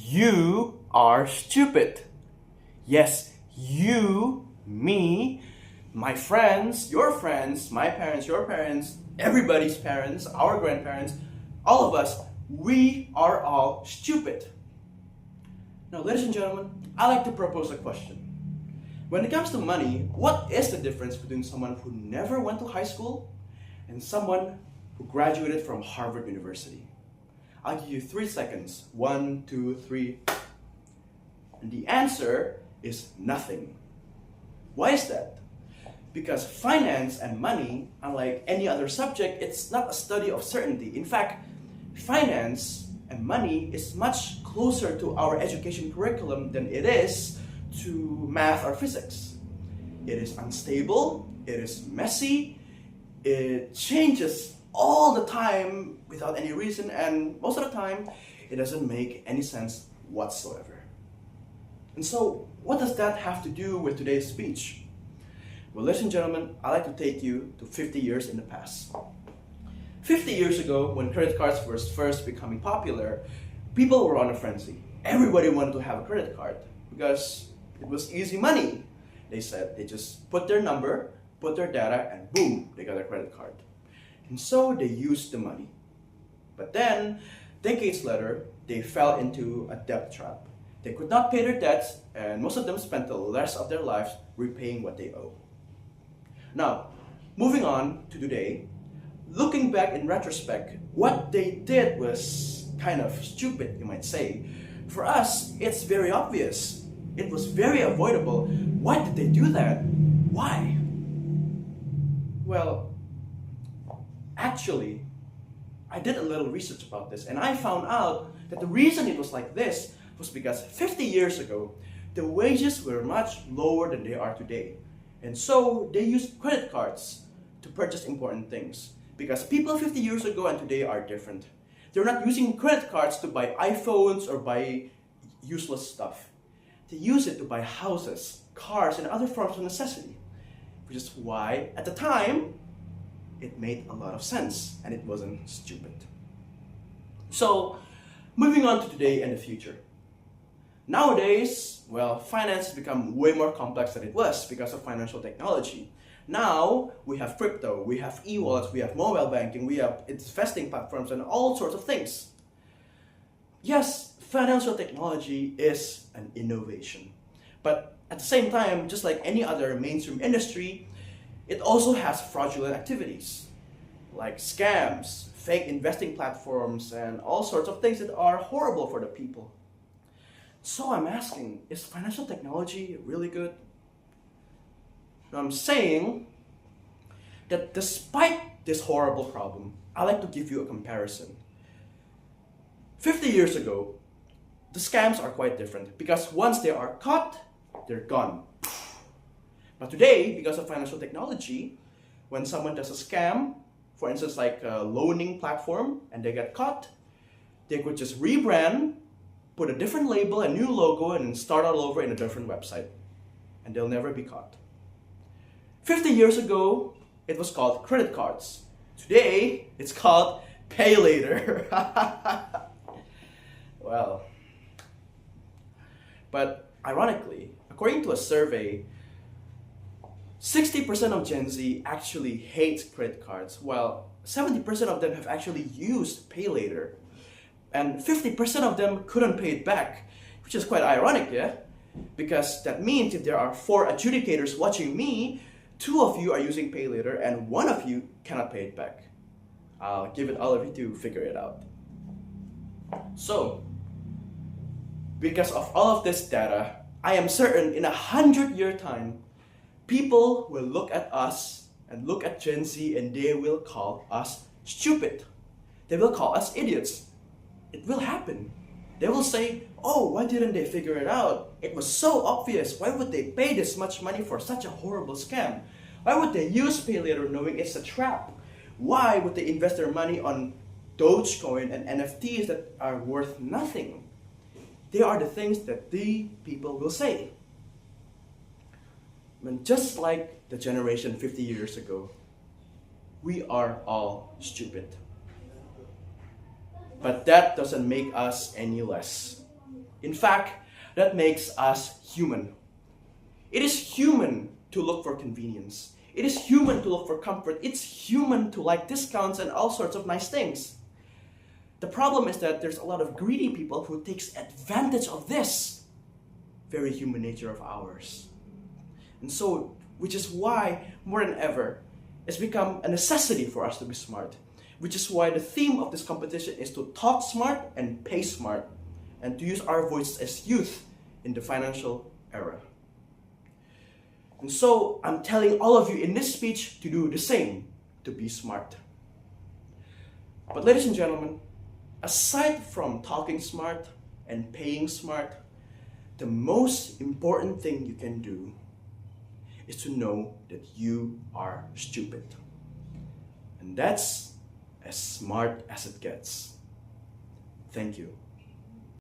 You are stupid. Yes, you, me, my friends, my parents, your parents, everybody's parents, our grandparents, all of us, we are all stupid. Now, ladies and gentlemen, I like to propose a question. When it comes to money, what is the difference between someone who never went to high school and someone who graduated from Harvard University? I'll give you 3 seconds. 1, 2, 3. And the answer is nothing. Why is that? Because finance and money, unlike any other subject, it's not a study of certainty. In fact, finance and money is much closer to our education curriculum than it is to math or physics. It is unstable, it is messy, it changes all the time without any reason, and most of the time, it doesn't make any sense whatsoever. And so, what does that have to do with today's speech? Well, ladies and gentlemen, I'd like to take you to 50 years in the past. 50 years ago, when credit cards were first becoming popular, people were on a frenzy. Everybody wanted to have a credit card because it was easy money. They said they just put their number, put their data, and boom, they got a credit card. And so they used the money. But then, decades later, they fell into a debt trap. They could not pay their debts, and most of them spent the rest of their lives repaying what they owe. Now, moving on to today, looking back in retrospect, what they did was kind of stupid, you might say. For us, it's very obvious. It was very avoidable. Why did they do that? Why? Well, actually, I did a little research about this, and I found out that the reason it was like this was because 50 years ago, the wages were much lower than they are today. And so they used credit cards to purchase important things. Because people 50 years ago and today are different. They're not using credit cards to buy iPhones or buy useless stuff. They use it to buy houses, cars, and other forms of necessity. Which is why, at the time, it made a lot of sense and it wasn't stupid. So, moving on to today and the future. Nowadays, well, finance has become way more complex than it was because of financial technology. Now, we have crypto, we have e-wallets, we have mobile banking, we have investing platforms, and all sorts of things. Yes, financial technology is an innovation. But at the same time, just like any other mainstream industry, it also has fraudulent activities, like scams, fake investing platforms, and all sorts of things that are horrible for the people. So I'm asking, is financial technology really good? I'm saying that despite this horrible problem, I'd like to give you a comparison. 50 years ago, the scams are quite different because once they are caught, they're gone. But today, because of financial technology, when someone does a scam, for instance like a loaning platform, and they get caught, they could just rebrand, put a different label, a new logo, and start all over in a different website. And they'll never be caught. 50 years ago, it was called credit cards. Today, it's called pay later. Well, but ironically, according to a survey, 60% of Gen Z actually hates credit cards, while 70% of them have actually used pay later. And 50% of them couldn't pay it back, which is quite ironic, yeah? Because that means if there are 4 adjudicators watching me, 2 of you are using pay later and 1 of you cannot pay it back. I'll give it all of you to figure it out. So, because of all of this data, I am certain in 100-year time, people will look at us and look at Gen Z and they will call us stupid. They will call us idiots. It will happen. They will say, oh, why didn't they figure it out? It was so obvious. Why would they pay this much money for such a horrible scam? Why would they use pay later knowing it's a trap? Why would they invest their money on Dogecoin and NFTs that are worth nothing? They are the things that the people will say. And just like the generation 50 years ago, we are all stupid. But that doesn't make us any less. In fact, that makes us human. It is human to look for convenience. It is human to look for comfort. It's human to like discounts and all sorts of nice things. The problem is that there's a lot of greedy people who takes advantage of this very human nature of ours. And so, which is why, more than ever, it's become a necessity for us to be smart. Which is why the theme of this competition is to talk smart and pay smart, and to use our voice as youth in the financial era. And so, I'm telling all of you in this speech to do the same, to be smart. But ladies and gentlemen, aside from talking smart and paying smart, the most important thing you can do is to know that you are stupid. And that's as smart as it gets. Thank you.